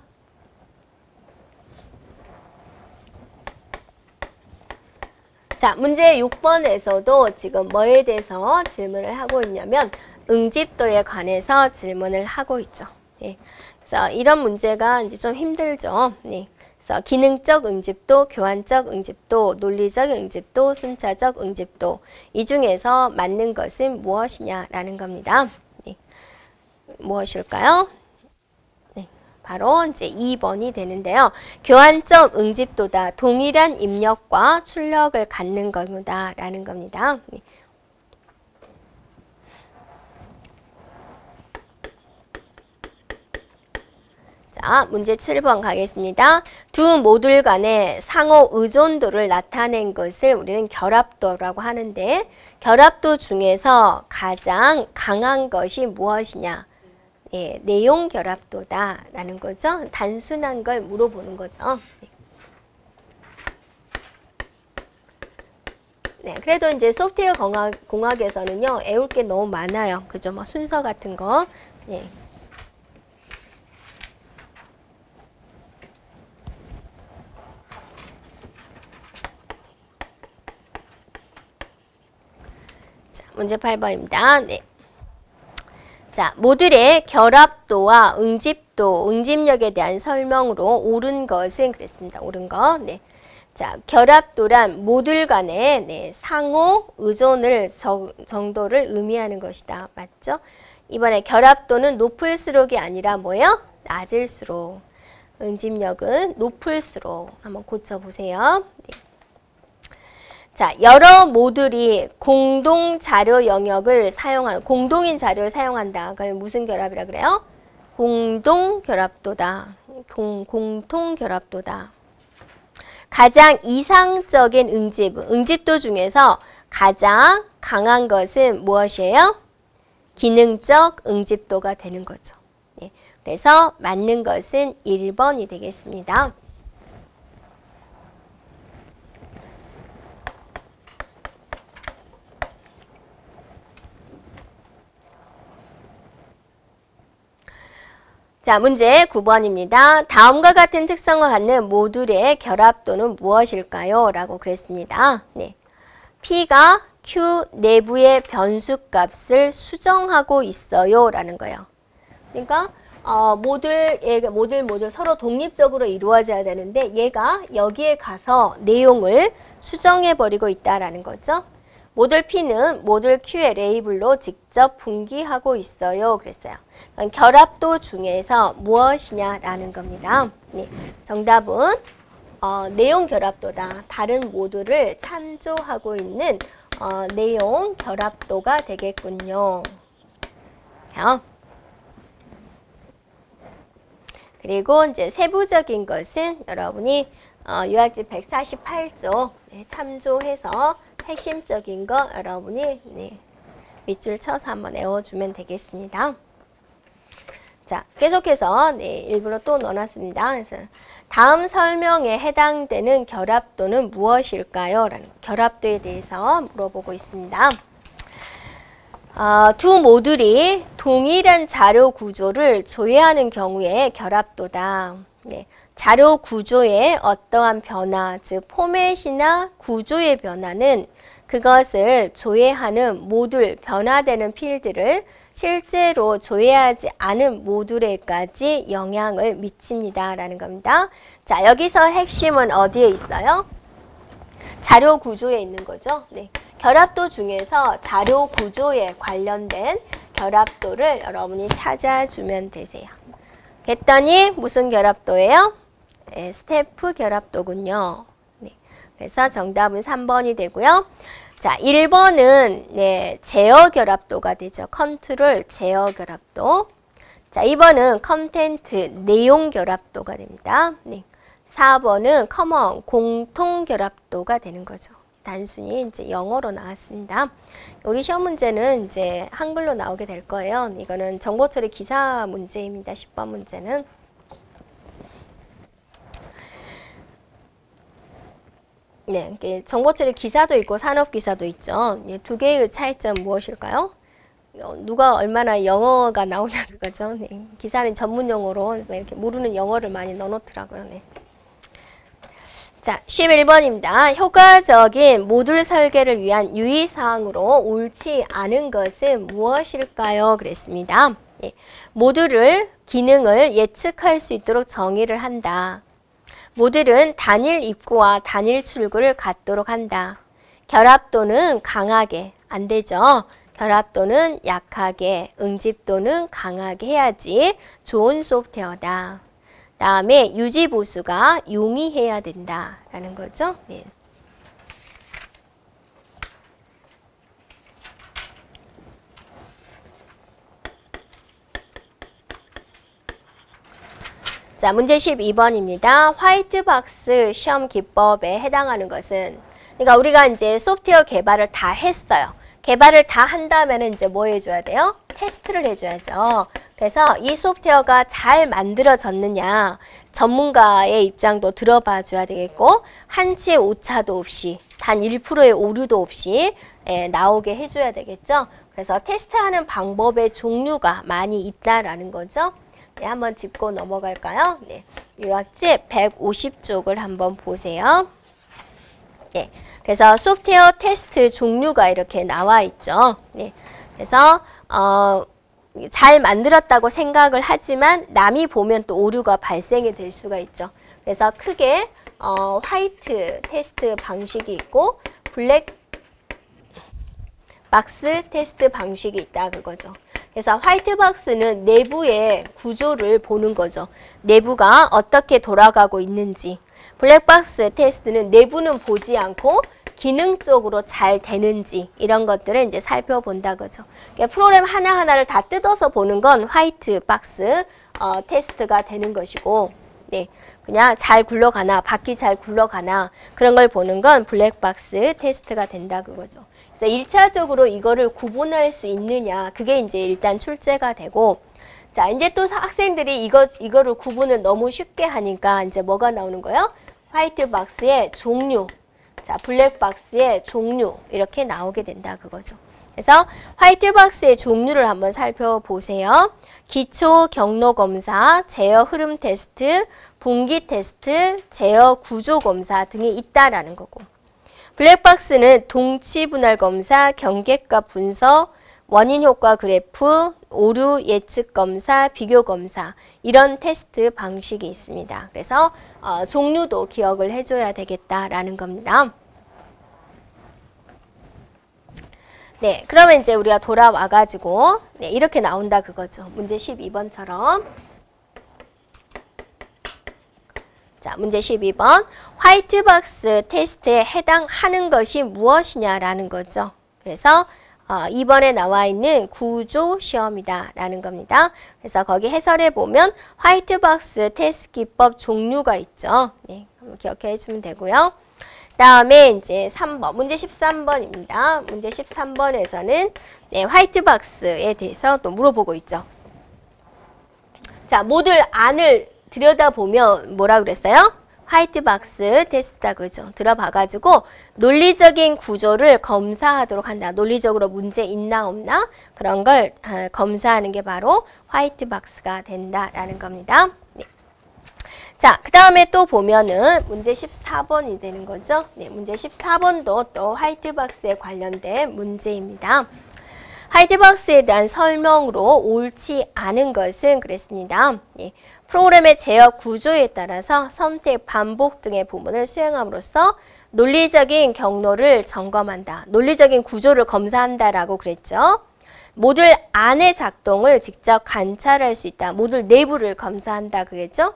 자, 문제 6번에서도 지금 뭐에 대해서 질문을 하고 있냐면 응집도에 관해서 질문을 하고 있죠. 그래서 이런 문제가 이제 좀 힘들죠. 그래서 기능적 응집도, 교환적 응집도, 논리적 응집도, 순차적 응집도 이 중에서 맞는 것은 무엇이냐라는 겁니다. 무엇일까요? 바로 이제 2번이 되는데요. 교환적 응집도다. 동일한 입력과 출력을 갖는 거다라는 겁니다. 자, 문제 7번 가겠습니다. 두 모듈 간의 상호 의존도를 나타낸 것을 우리는 결합도라고 하는데 결합도 중에서 가장 강한 것이 무엇이냐? 내용 결합도다라는 거죠. 단순한 걸 물어보는 거죠. 그래도 이제 소프트웨어 공학에서는요, 애울 게 너무 많아요. 그죠? 뭐 순서 같은 거. 문제 8번입니다. 네. 자, 모듈의 결합도와 응집도, 응집력에 대한 설명으로 옳은 것은 그랬습니다. 옳은 것. 네. 자, 결합도란 모듈 간의 네, 상호 의존을 정도를 의미하는 것이다. 맞죠? 이번에 결합도는 높을수록이 아니라 뭐예요? 낮을수록. 응집력은 높을수록. 한번 고쳐보세요. 네. 자, 여러 모듈이 공동 자료 영역을 사용한, 공동인 자료를 사용한다. 그럼 무슨 결합이라 그래요? 공동 결합도다. 공통 결합도다. 가장 이상적인 응집도 중에서 가장 강한 것은 무엇이에요? 기능적 응집도가 되는 거죠. 예, 그래서 맞는 것은 1번이 되겠습니다. 자, 문제 9번입니다. 다음과 같은 특성을 갖는 모듈의 결합도는 무엇일까요? 라고 그랬습니다. 네. P가 Q 내부의 변수값을 수정하고 있어요. 라는 거예요. 그러니까 모듈 서로 독립적으로 이루어져야 되는데 얘가 여기에 가서 내용을 수정해버리고 있다라는 거죠. 모듈 P는 모듈 Q의 레이블로 직접 분기하고 있어요. 그랬어요. 결합도 중에서 무엇이냐라는 겁니다. 네, 정답은 내용 결합도다. 다른 모듈을 참조하고 있는 내용 결합도가 되겠군요. 그리고 이제 세부적인 것은 여러분이 요약집 148조 참조해서 핵심적인 거 여러분이 밑줄 쳐서 한번 외워주면 되겠습니다. 자, 계속해서 일부러 또 넣어놨습니다. 그래서 다음 설명에 해당되는 결합도는 무엇일까요? 라는 결합도에 대해서 물어보고 있습니다. 두 모듈이 동일한 자료 구조를 조회하는 경우에 결합도다. 네. 자료 구조의 어떠한 변화, 즉 포맷이나 구조의 변화는 그것을 조회하는 모듈, 변화되는 필드를 실제로 조회하지 않은 모듈에까지 영향을 미칩니다. 라는 겁니다. 자, 여기서 핵심은 어디에 있어요? 자료 구조에 있는 거죠. 네. 결합도 중에서 자료 구조에 관련된 결합도를 여러분이 찾아주면 되세요. 그랬더니 무슨 결합도예요? 네, 스태프 결합도군요. 네, 그래서 정답은 3번이 되고요. 자, 1번은 제어 결합도가 되죠. 컨트롤 제어 결합도. 자, 2번은 컨텐트 내용 결합도가 됩니다. 네. 4번은 커먼 공통 결합도가 되는 거죠. 단순히 이제 영어로 나왔습니다. 우리 시험 문제는 이제 한글로 나오게 될 거예요. 이거는 정보처리 기사 문제입니다. 10번 문제는. 네, 정보처리 기사도 있고 산업기사도 있죠. 두 개의 차이점 무엇일까요? 누가 얼마나 영어가 나오냐 그거죠. 네, 기사는 전문 용어로 이렇게 모르는 영어를 많이 넣어놓더라고요. 네. 자, 11번입니다. 효과적인 모듈 설계를 위한 유의사항으로 옳지 않은 것은 무엇일까요? 그랬습니다. 예, 모듈을 기능을 예측할 수 있도록 정의를 한다. 모듈은 단일 입구와 단일 출구를 갖도록 한다. 결합도는 강하게, 안 되죠. 결합도는 약하게, 응집도는 강하게 해야지 좋은 소프트웨어다. 다음에 유지보수가 용이해야 된다라는 거죠. 네. 자, 문제 12번입니다. 화이트박스 시험 기법에 해당하는 것은, 그러니까 우리가 이제 소프트웨어 개발을 다 했어요. 개발을 다 한다면 이제 뭐 해줘야 돼요? 테스트를 해줘야죠. 그래서 이 소프트웨어가 잘 만들어졌느냐, 전문가의 입장도 들어봐 줘야 되겠고, 한치의 오차도 없이, 단 1%의 오류도 없이 나오게 해줘야 되겠죠. 그래서 테스트하는 방법의 종류가 많이 있다라는 거죠. 네, 한번 짚고 넘어갈까요? 네, 요약집 150쪽을 한번 보세요. 네. 그래서 소프트웨어 테스트 종류가 이렇게 나와 있죠. 네. 그래서 잘 만들었다고 생각을 하지만 남이 보면 또 오류가 발생이 될 수가 있죠. 그래서 크게 화이트 테스트 방식이 있고 블랙 박스 테스트 방식이 있다 그거죠. 그래서 화이트 박스는 내부의 구조를 보는 거죠. 내부가 어떻게 돌아가고 있는지. 블랙 박스 테스트는 내부는 보지 않고 기능적으로 잘 되는지 이런 것들을 이제 살펴본다 거죠. 그러니까 프로그램 하나하나를 다 뜯어서 보는 건 화이트 박스 테스트가 되는 것이고, 네, 그냥 잘 굴러가나 바퀴 잘 굴러가나 그런 걸 보는 건 블랙 박스 테스트가 된다 그거죠. 그래서 1차적으로 이거를 구분할 수 있느냐 그게 이제 일단 출제가 되고, 자 이제 또 학생들이 이거를 구분을 너무 쉽게 하니까 이제 뭐가 나오는 거예요? 화이트 박스의 종류. 자, 블랙박스의 종류 이렇게 나오게 된다 그거죠. 그래서 화이트박스의 종류를 한번 살펴보세요. 기초 경로 검사, 제어 흐름 테스트, 분기 테스트, 제어 구조 검사 등이 있다라는 거고, 블랙박스는 동치 분할 검사, 경계값 분석, 원인 효과 그래프, 오류 예측 검사, 비교 검사 이런 테스트 방식이 있습니다. 그래서 종류도 기억을 해줘야 되겠다라는 겁니다. 네, 그러면 이제 우리가 돌아와가지고 네, 이렇게 나온다 그거죠. 문제 12번처럼. 자, 문제 12번. 화이트박스 테스트에 해당하는 것이 무엇이냐라는 거죠. 그래서 2번에 나와 있는 구조 시험이다 라는 겁니다. 그래서 거기 해설해 보면 화이트박스 테스트 기법 종류가 있죠. 네, 한번 기억해 주면 되고요. 다음에 이제 3번, 문제 13번입니다. 문제 13번에서는 네, 화이트박스에 대해서 또 물어보고 있죠. 자, 모듈 안을 들여다보면 뭐라 그랬어요? 화이트박스 테스트다 그죠? 들어봐가지고 논리적인 구조를 검사하도록 한다. 논리적으로 문제 있나 없나? 그런 걸 검사하는 게 바로 화이트박스가 된다라는 겁니다. 네. 자, 그 다음에 또 보면은 문제 14번이 되는 거죠. 네, 문제 14번도 또 화이트박스에 관련된 문제입니다. 화이트박스에 대한 설명으로 옳지 않은 것은 그랬습니다. 예, 프로그램의 제어 구조에 따라서 선택, 반복 등의 부분을 수행함으로써 논리적인 경로를 점검한다. 논리적인 구조를 검사한다라고 그랬죠. 모듈 안의 작동을 직접 관찰할 수 있다. 모듈 내부를 검사한다 그랬죠.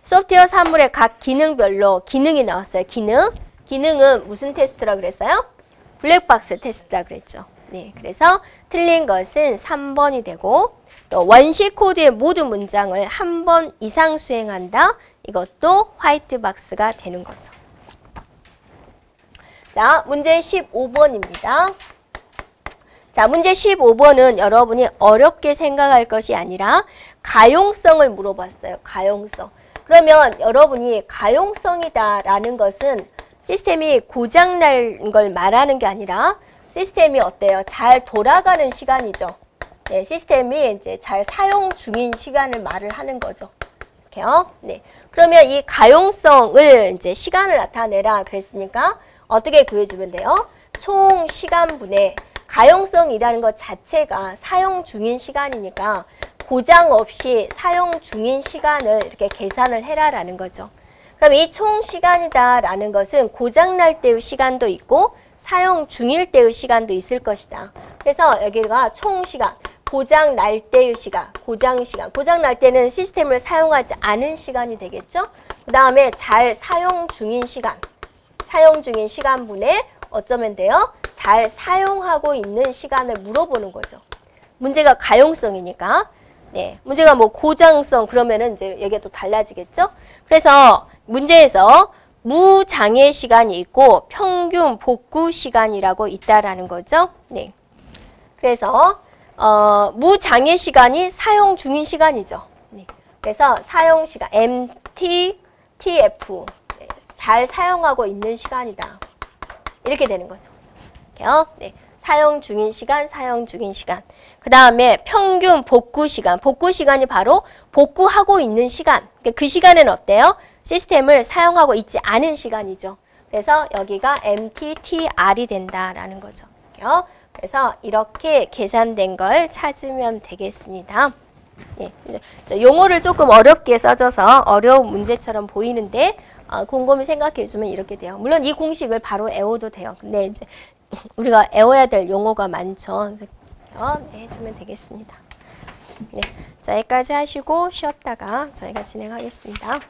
소프트웨어 사물의 각 기능별로 기능이 나왔어요. 기능은 무슨 테스트라 그랬어요? 블랙박스 테스트라 그랬죠. 네, 그래서 틀린 것은 3번이 되고, 또 원시 코드의 모든 문장을 한 번 이상 수행한다. 이것도 화이트박스가 되는 거죠. 자, 문제 15번입니다. 자, 문제 15번은 여러분이 어렵게 생각할 것이 아니라 가용성을 물어봤어요. 가용성. 그러면 여러분이 가용성이다라는 것은 시스템이 고장난 걸 말하는 게 아니라 시스템이 어때요? 잘 돌아가는 시간이죠. 네, 시스템이 이제 잘 사용 중인 시간을 말을 하는 거죠. 이렇게요. 네. 그러면 이 가용성을 이제 시간을 나타내라 그랬으니까 어떻게 구해주면 돼요? 총 시간분의 가용성이라는 것 자체가 사용 중인 시간이니까 고장 없이 사용 중인 시간을 이렇게 계산을 해라라는 거죠. 그럼 이 총 시간이다라는 것은 고장 날 때의 시간도 있고 사용 중일 때의 시간도 있을 것이다. 그래서 여기가 총 시간, 고장 날 때의 시간, 고장 시간. 고장 날 때는 시스템을 사용하지 않은 시간이 되겠죠. 그 다음에 잘 사용 중인 시간, 사용 중인 시간분에 어쩌면 돼요? 잘 사용하고 있는 시간을 물어보는 거죠. 문제가 가용성이니까. 네, 문제가 뭐 고장성 그러면은 이제 얘기가 또 달라지겠죠. 그래서 문제에서 무장애 시간이 있고 평균 복구 시간이라고 있다라는 거죠. 네. 그래서 무장애 시간이 사용 중인 시간이죠. 네. 그래서 사용 시간 MT, TF 잘 사용하고 있는 시간이다. 이렇게 되는 거죠. 이렇게요. 네. 사용 중인 시간, 사용 중인 시간. 그 다음에 평균 복구 시간. 복구 시간이 바로 복구하고 있는 시간. 그 시간은 어때요? 시스템을 사용하고 있지 않은 시간이죠. 그래서 여기가 MTTR이 된다라는 거죠. 그래서 이렇게 계산된 걸 찾으면 되겠습니다. 네, 이제 용어를 조금 어렵게 써줘서 어려운 문제처럼 보이는데 곰곰이 생각해주면 이렇게 돼요. 물론 이 공식을 바로 외워도 돼요. 근데 이제 우리가 외워야 될 용어가 많죠. 네, 해주면 되겠습니다. 네, 자, 여기까지 하시고 쉬었다가 저희가 진행하겠습니다.